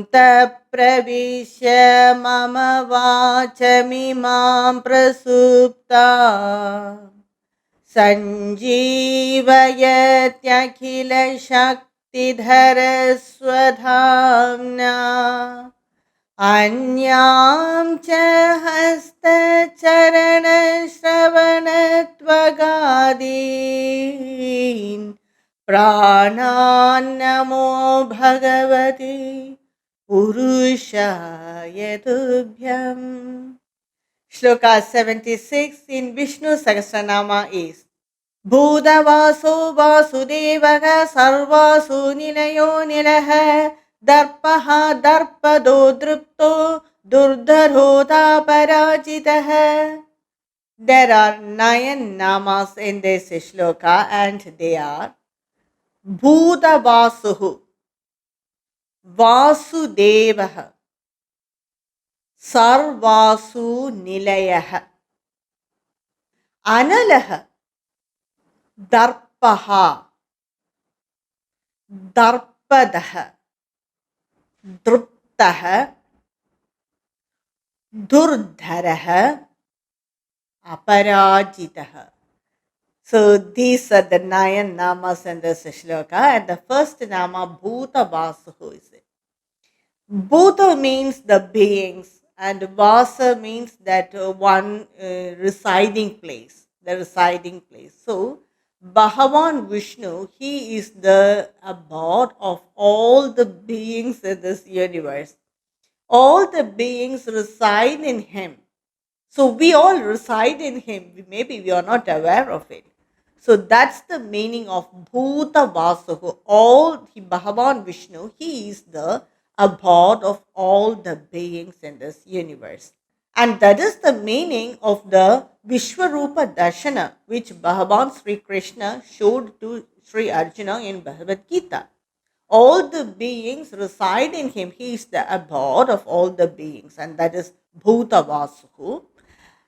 प्रविश्य मम वाचमिमां प्रसुप्ता सञ्जीवयत्यखिलशक्तिधरस्वधाम्ना अन्यां च हस्तचरणश्रवणत्वगादीन् प्राणान्नमो भगवति पुरुषाय तुभ्यम्. Shloka 76 in Vishnu Sahasranama is Bhudavaso Vasudevaka Sarvasu Nilayo Nilaha Darpaha Darpado Drupto Durdharota Parajitaha. There are 9 namas in this shloka and they are Bhudavasuhu, Vasudevaha, Sarvasu Nilayaha, Analaha, Darpaha, Darpadaha, Druptaha, Durdharaha, Aparajitaha. So these are the 9 namas in this shloka, and the first nama Bhuta Vasuhu is it. Bhuta means the beings, and Vasa means that one residing place, the residing place. So Bhagavan Vishnu, he is the abode of all the beings in this universe. All the beings reside in him. So we all reside in him. Maybe we are not aware of it. So that's the meaning of Bhuta Vasuhu. Bhagavan Vishnu, he is the abode of all the beings in this universe. And that is the meaning of the Vishwarupa Darshana, which Bhagavan Sri Krishna showed to Sri Arjuna in Bhagavad Gita. All the beings reside in him. He is the abode of all the beings, and that is Bhuta Vasuhu.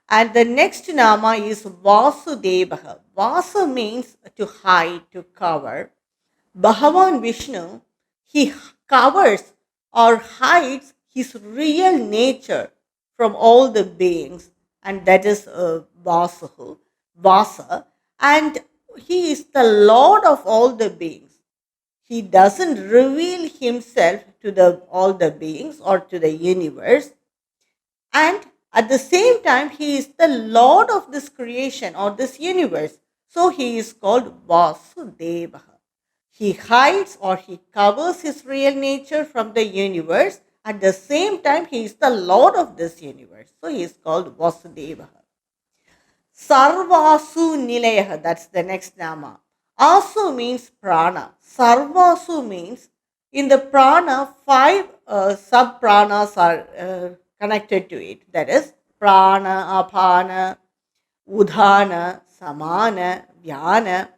And the next nama is Vasudevaha. Vasa means to hide, to cover. Bhagavan Vishnu, he covers or hides his real nature from all the beings, and that is Vasa. And he is the Lord of all the beings. He doesn't reveal himself to all the beings or to the universe. And at the same time, he is the Lord of this creation or this universe. So he is called Vasudeva. He hides or he covers his real nature from the universe. At the same time, he is the Lord of this universe. So he is called Vasudeva. Sarvasu Nilayaha, that's the next nama. Asu means prana. Sarvasu means in the prana, 5 sub-pranas are connected to it. That is prana, apana, udhana, samana, vyana.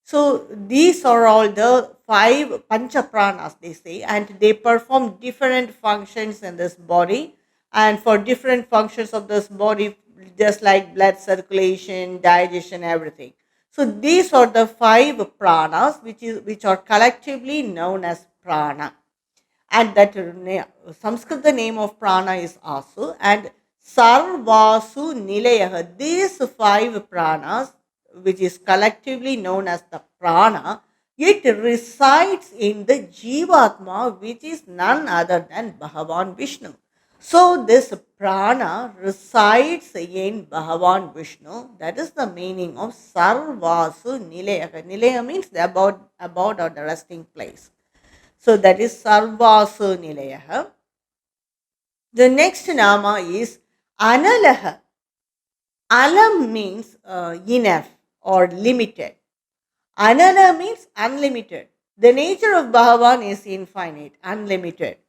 So these are all the 5 pancha pranas, they say, and they perform different functions in this body. And for different functions of this body, just like blood circulation, digestion, everything. So these are the 5 pranas which are collectively known as prana. And that Sanskrit name of prana is Asu, and Sarvasu Nilayaha. These 5 pranas, which is collectively known as the prana, it resides in the Jivatma, which is none other than Bhagavan Vishnu. So this prana resides in Bhagavan Vishnu. That is the meaning of Sarvasu Nilayaha. Nilaya means the abode or the resting place. So that is Sarvasu Nilayaha. The next nama is Analaha. Alam means enough or limited. Anala means unlimited. The nature of Bhagavan is infinite, unlimited.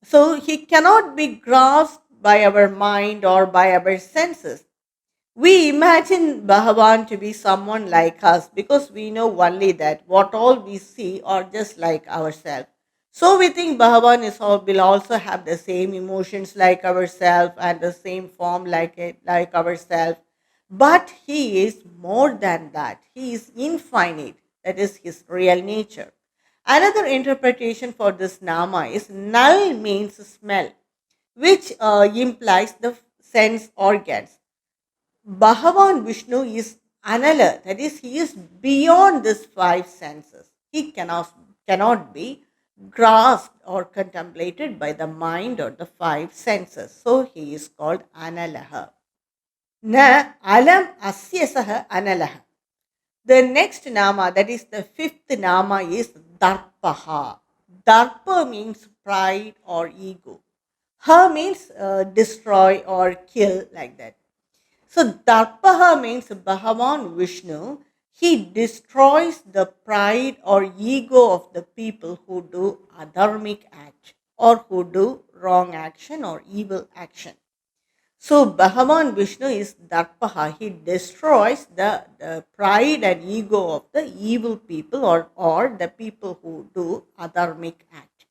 So he cannot be grasped by our mind or by our senses. We imagine Bhagavan to be someone like us because we know only that what all we see are just like ourselves. So we think Bhagavan will also have the same emotions like ourselves and the same form like ourselves. But he is more than that. He is infinite. That is his real nature. Another interpretation for this nama is Nal means smell, which implies the sense organs. Bhagavan Vishnu is another, that is, he is beyond these five senses. He cannot be grasped or contemplated by the mind or the five senses. So he is called Analaha. Na alam asya saha Analaha. The next nama, that is the fifth nama, is Darpaha. Darpa means pride or ego. Ha means destroy or kill, like that. So Darpaha means Bhagavan Vishnu. He destroys the pride or ego of the people who do adharmic act or who do wrong action or evil action. So Bhagavan Vishnu is Darpaha. He destroys the pride and ego of the evil people or the people who do adharmic act.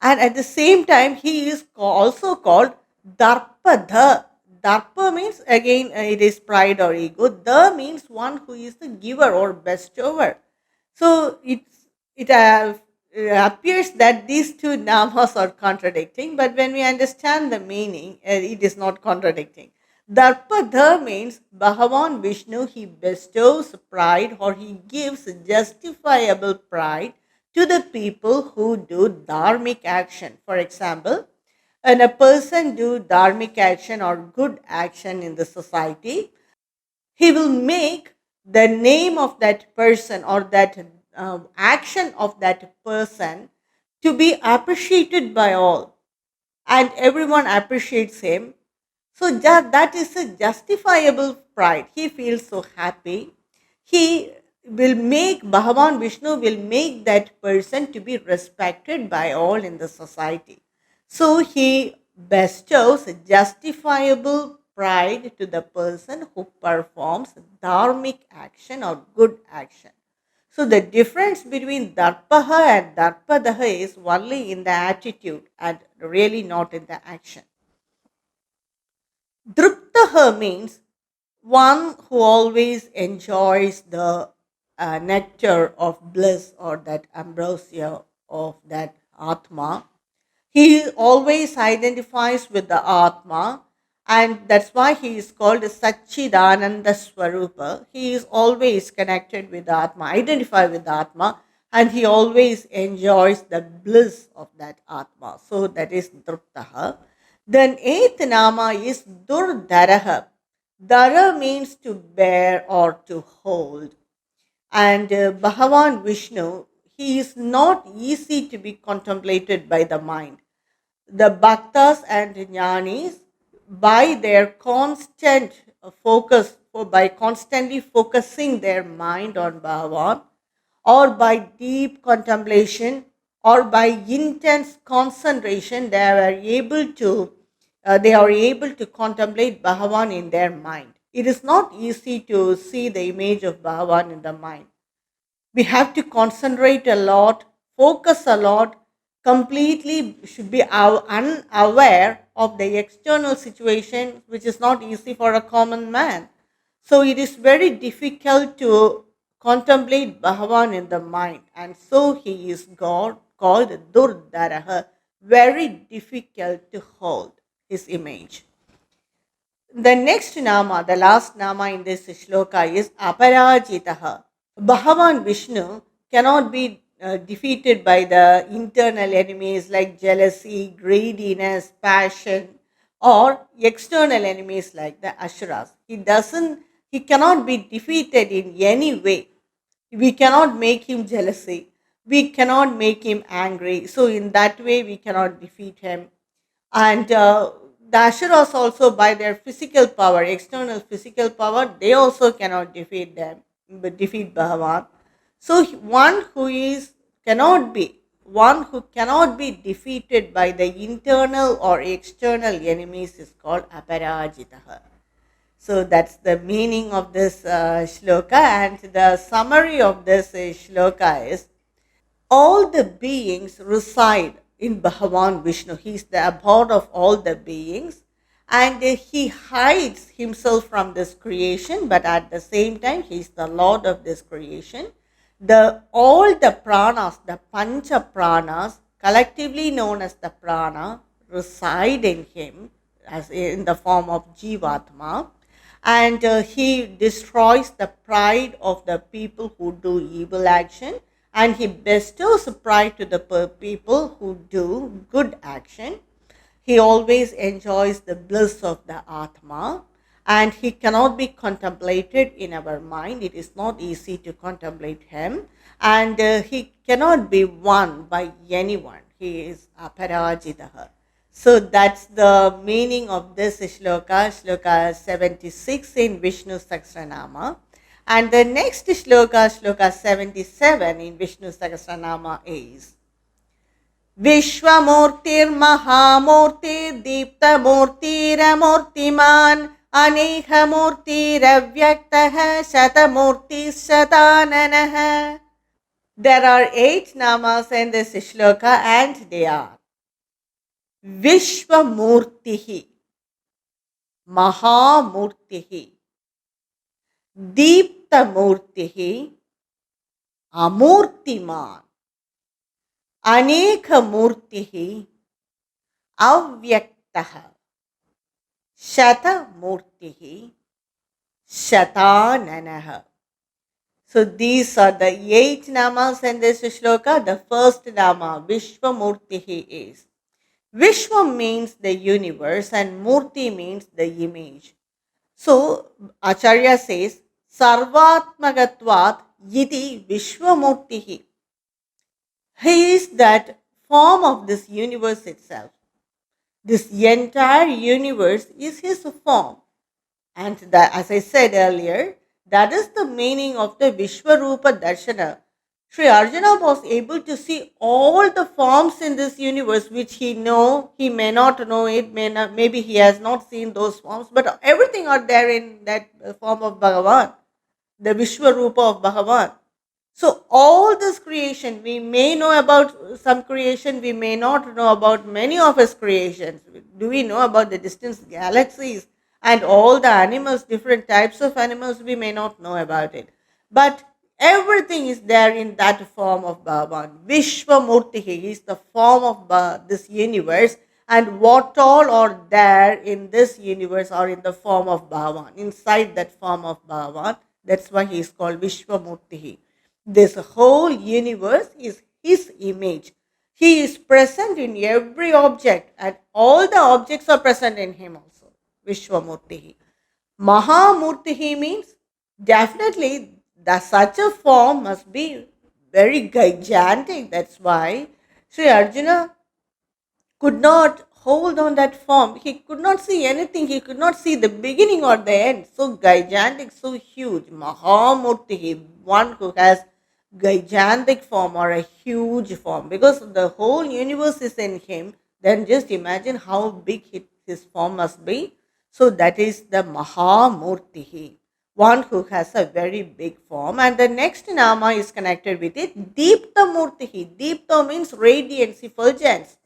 And at the same time, he is also called Darpadha. Darpa means again it is pride or ego. The means one who is the giver or bestower. So it appears that these two namas are contradicting, but when we understand the meaning, it is not contradicting. Darpadha means Bhagavan Vishnu, he bestows pride or he gives justifiable pride to the people who do dharmic action. For example, when a person do dharmic action or good action in the society, he will make the name of that person or that action of that person to be appreciated by all, and everyone appreciates him. So that is a justifiable pride. He feels so happy. He will make Bhagavan Vishnu will make that person to be respected by all in the society. So he bestows justifiable pride to the person who performs dharmic action or good action. So the difference between Darpaha and Darpadaha is only in the attitude and really not in the action. Druptaha means one who always enjoys the nectar of bliss or that ambrosia of that Atma. He always identifies with the Atma, and that's why he is called Satchidananda Swarupa. He is always connected with the Atma, identified with the Atma, and he always enjoys the bliss of that Atma. So that is Druptaha. Then eighth nama is Durdaraha. Dara means to bear or to hold. And Bhagavan Vishnu, he is not easy to be contemplated by the mind. The bhaktas and jnanis, by their constant focus, or by constantly focusing their mind on Bhagavan, or by deep contemplation, or by intense concentration, they are able to contemplate Bhagavan in their mind. It is not easy to see the image of Bhagavan in the mind. We have to concentrate a lot, focus a lot, completely should be unaware of the external situation, which is not easy for a common man. So it is very difficult to contemplate Bhagavan in the mind, and so he is God called Durdaraha, very difficult to hold his image. The next nama, the last nama in this shloka is Aparajitaha. Bhagavan Vishnu cannot be defeated by the internal enemies like jealousy, greediness, passion, or external enemies like the Asuras. He cannot be defeated in any way. We cannot make him jealousy. We cannot make him angry. So in that way, we cannot defeat him. And the Asuras also, by their physical power, external physical power, they also cannot defeat Bhagavan. So one who cannot be defeated by the internal or external enemies is called Aparajitaha. So that's the meaning of this shloka, and the summary of this shloka is all the beings reside in Bhagavan Vishnu. He is the abode of all the beings, and he hides himself from this creation, but at the same time, he is the Lord of this creation. The all the pranas, the pancha pranas, collectively known as the prana, reside in him as in the form of Jivatma, and he destroys the pride of the people who do evil action, and he bestows pride to the people who do good action. He always enjoys the bliss of the Atma, and he cannot be contemplated in our mind. It is not easy to contemplate him, and he cannot be won by anyone. He is aparajitaha. So that's the meaning of this shloka, shloka 76 in Vishnu Sahasranama. And the next shloka, shloka 77 in Vishnu Sahasranama is विश्वमूर्तिर्महामूर्तिर्दीप्तमूर्तिरमूर्तिमान् अनेकमूर्तिरव्यक्तः शतमूर्तिशताननः. There are 8 namas in this shloka and they are Vishwamurtihi, Mahamurtihi, Deeptamurtihi, Amurtiman, Anekamurtihi, Avyaktaha, Shatamurtihi, Shatananaha. So these are the 8 namas in this shloka. The first nama, Vishwamurtihi, is Vishwa means the universe and Murti means the image. So Acharya says Sarvatmagatvat Yiti Vishwamurtihi. He is that form of this universe itself. This entire universe is his form. And that, as I said earlier, that is the meaning of the Vishwarupa Darshana. Sri Arjuna was able to see all the forms in this universe which he may not know it, maybe he has not seen those forms, but everything are there in that form of Bhagavan, the Vishwarupa of Bhagavan. So all this creation, we may know about some creation, we may not know about many of his creations. Do we know about the distant galaxies and all the animals, different types of animals? We may not know about it. But everything is there in that form of Bhagavan. Vishwamurti is the form of this universe, and what all are there in this universe are in the form of Bhagavan, inside that form of Bhagavan. That's why he is called Vishwamurti. This whole universe is his image. He is present in every object, and all the objects are present in him also. Vishwamurtihi. Mahamurtihi means definitely that such a form must be very gigantic. That's why Sri Arjuna could not hold on that form. He could not see anything. He could not see the beginning or the end. So gigantic, so huge. Mahamurti, one who has gigantic form or a huge form. Because the whole universe is in him, then just imagine how big his form must be. So that is the Mahamurti, one who has a very big form. And the next nama is connected with it. Deepta Murtihi. Deepta means radiance, effulgence.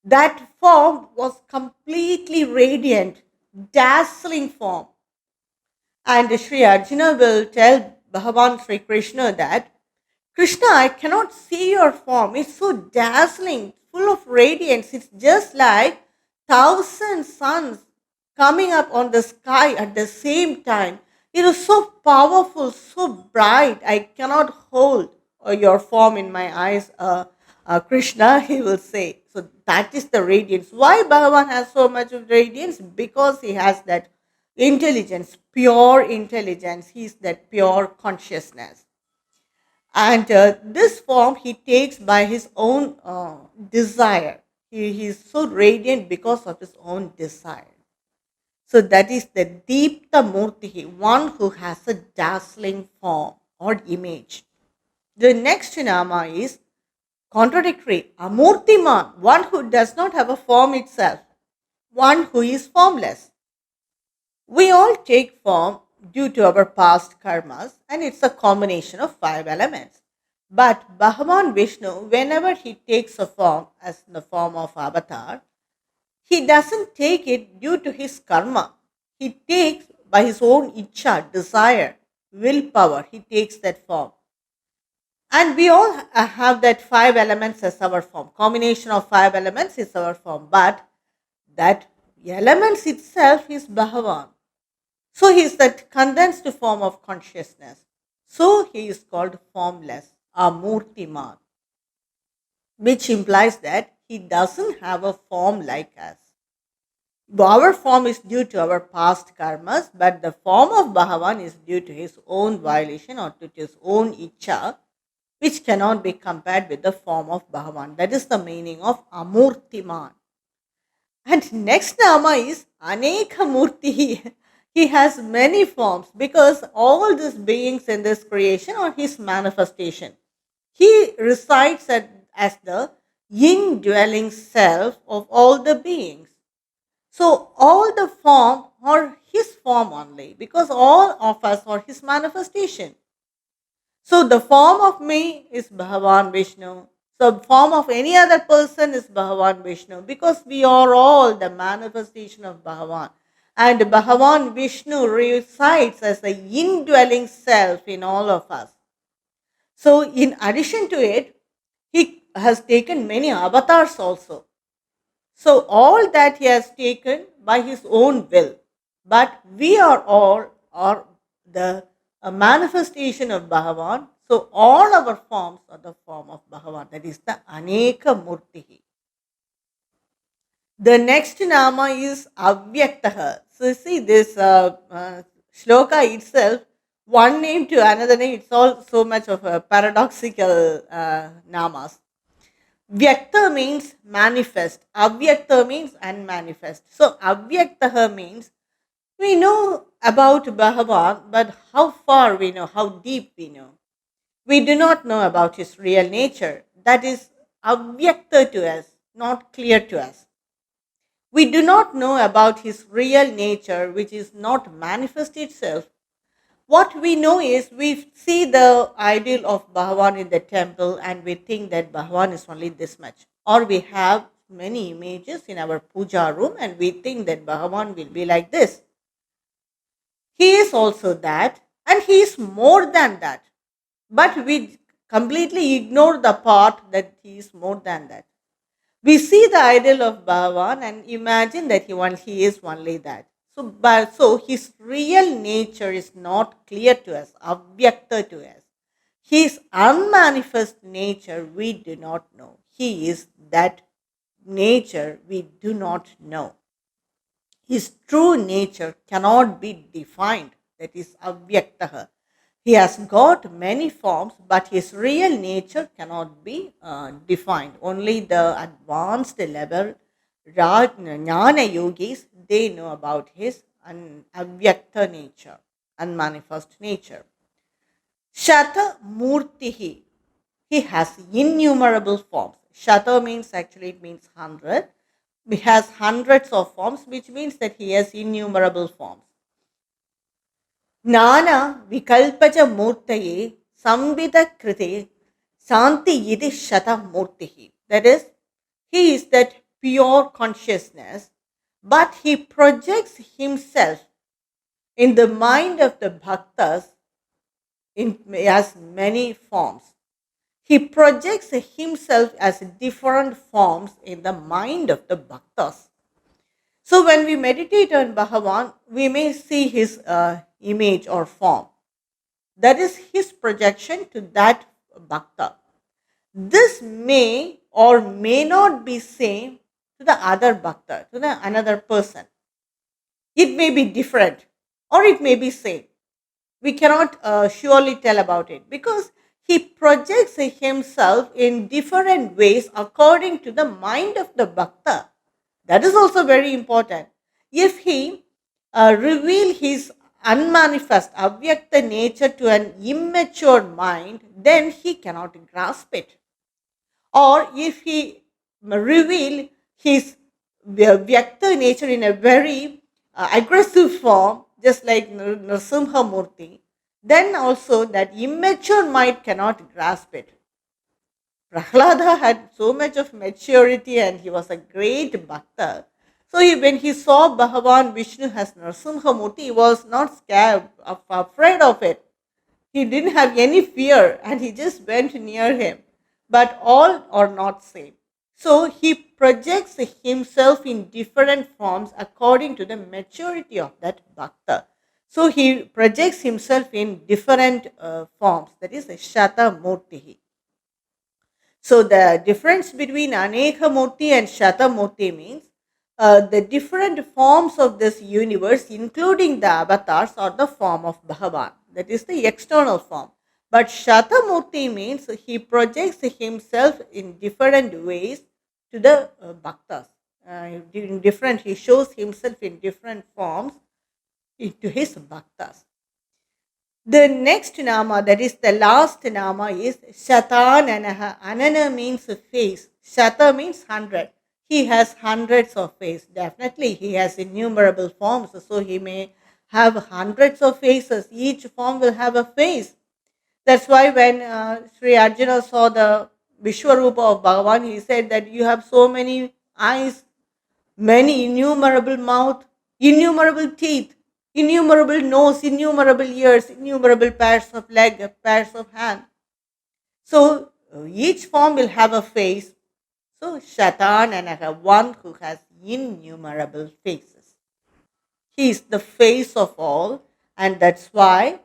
That form was completely radiant, dazzling form. And Sri Arjuna will tell Bhagavan Sri Krishna that, Krishna, I cannot see your form. It's so dazzling, full of radiance. It's just like 1,000 suns coming up on the sky at the same time. It is so powerful, so bright. I cannot hold your form in my eyes, Krishna, he will say. So that is the radiance. Why Bhagavan has so much of radiance? Because he has that intelligence, pure intelligence. He is that pure consciousness. And this form he takes by his own desire. He is so radiant because of his own desire. So that is the Deepta Murti, one who has a dazzling form or image. The next nama is contradictory. Amurtiman, one who does not have a form itself, one who is formless. We all take form due to our past karmas, and it's a combination of 5 elements. But Bhagavan Vishnu, whenever he takes a form as the form of avatar, he doesn't take it due to his karma. He takes by his own icha, desire, willpower, he takes that form. And we all have that five elements as our form. Combination of five elements is our form. But that elements itself is Bhagavan. So he is that condensed form of consciousness. So he is called formless, Amurtiman, which implies that he doesn't have a form like us. Our form is due to our past karmas, but the form of Bhagavan is due to his own violation or to his own icha, which cannot be compared with the form of Bhagavan. That is the meaning of Amurtiman. And next Nama is Aneka Murti. He has many forms because all these beings in this creation are his manifestation. He resides as the indwelling self of all the beings. So all the form are his form only because all of us are his manifestation. So the form of me is Bhagavan Vishnu. So form of any other person is Bhagavan Vishnu because we are all the manifestation of Bhagavan. And Bhagavan Vishnu resides as the indwelling self in all of us. So in addition to it, he has taken many avatars also. So all that he has taken by his own will. But we are all are the manifestation of Bhagavan. So all our forms are the form of Bhagavan. That is the Aneka Murtihi. The next nama is Avyaktaha. So see this shloka itself, one name to another name, it's all so much of a paradoxical namas. Vyakta means manifest. Avyakta means unmanifest. So Avyaktaha means we know about Bhagavan, but how far we know, how deep we know. We do not know about his real nature. That is Avyakta to us, not clear to us. We do not know about his real nature, which is not manifest itself. What we know is we see the ideal of Bhagavan in the temple and we think that Bhagavan is only this much. Or we have many images in our puja room and we think that Bhagavan will be like this. He is also that and he is more than that. But we completely ignore the part that he is more than that. We see the ideal of Bhagavan and imagine that he is only that. So his real nature is not clear to us, avyakta to us. His unmanifest nature we do not know. He is that nature we do not know. His true nature cannot be defined. That is avyaktaha. He has got many forms, but his real nature cannot be defined. Only the advanced level Jnana yogis, they know about his avyakta nature, unmanifest nature. Shata Murtihi. He has innumerable forms. Shata means actually it means 100. He has hundreds of forms, which means that he has innumerable forms. Nana Vikalpaja Murtaye Sambhita Krite Santi Yidi Shata Murtihi. That is, he is that pure consciousness, but he projects himself in the mind of the bhaktas as many forms. He projects himself as different forms in the mind of the bhaktas. So when we meditate on Bhagavan, we may see his image or form. That is his projection to that bhakta. This may or may not be same to the other bhakta, to the another person. It may be different or it may be same. We cannot surely tell about it because he projects himself in different ways according to the mind of the bhakta. That is also very important. If he reveal his unmanifest, avyakta nature to an immature mind, then he cannot grasp it. Or if he reveal his vyakta nature in a very aggressive form, just like Nrsimha Murti, then also that immature mind cannot grasp it. Prahlada had so much of maturity and he was a great bhakta. So when he saw Bhagavan Vishnu as Nrsimha Murti, he was not scared, afraid of it. He didn't have any fear and he just went near him. But all are not same. So he projects himself in different forms according to the maturity of that bhakta. So he projects himself in different forms. That is Shata Murti. So the difference between Aneka Murti and Shata Murti means the different forms of this universe, including the avatars, are the form of Bhagavan. That is the external form. But Shatamurti means he projects himself in different ways to the bhaktas. In different, he shows himself in different forms to his bhaktas. The next nama, that is the last nama, is Shatananaha. Anana means face. Shata means 100. He has hundreds of faces. Definitely, he has innumerable forms, so he may have hundreds of faces. Each form will have a face. That's why when Sri Arjuna saw the Vishwarupa of Bhagavan, he said that you have so many eyes, many innumerable mouth, innumerable teeth, innumerable nose, innumerable ears, innumerable pairs of leg, pairs of hand. So each form will have a face. So Shatan and I have one who has innumerable faces. He is the face of all, and that's why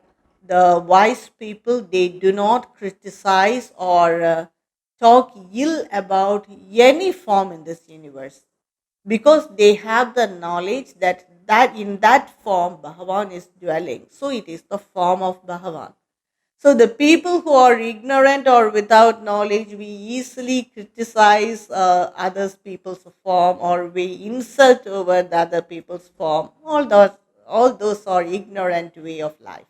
the wise people, they do not criticize or talk ill about any form in this universe, because they have the knowledge that in that form Bhagavan is dwelling. So it is the form of Bhagavan. So the people who are ignorant or without knowledge, we easily criticize others people's form, or we insult over the other people's form. All those are ignorant way of life.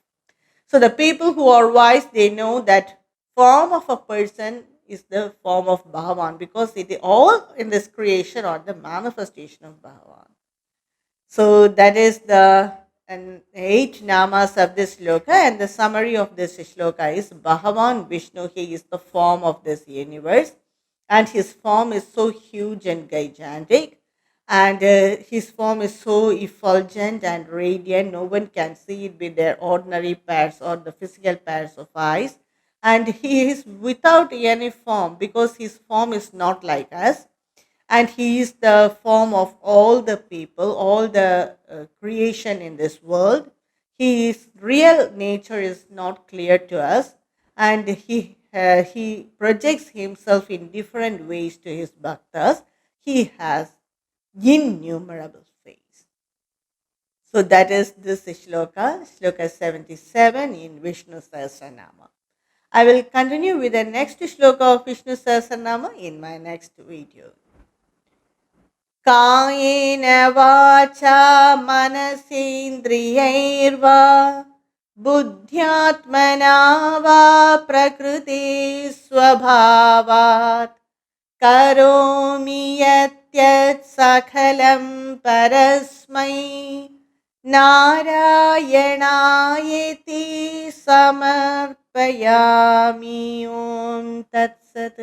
So the people who are wise, they know that form of a person is the form of Bhagavan, because it all in this creation are the manifestation of Bhagavan. So that is the 8 namas of this shloka, and the summary of this shloka is Bhagavan Vishnu. He is the form of this universe, and his form is so huge and gigantic, and his form is so effulgent and radiant. No one can see it with their ordinary pairs or the physical pairs of eyes. And he is without any form, because his form is not like us, and he is the form of all the people, all the creation in this world. His real nature is not clear to us, and he projects himself in different ways to his bhaktas. He has innumerable faces. So that is this shloka 77 in Vishnu Sahasranama. I will continue with the next shloka of Vishnu Sahasranama in my next video. कायेन वाचा मनसेन्द्रियैर्वा बुद्ध्यात्मना वा प्रकृते स्वभावात् करोमि यत् सकलं परस्मै नारायणायेति समर्पयामि। ॐ तत्सत्।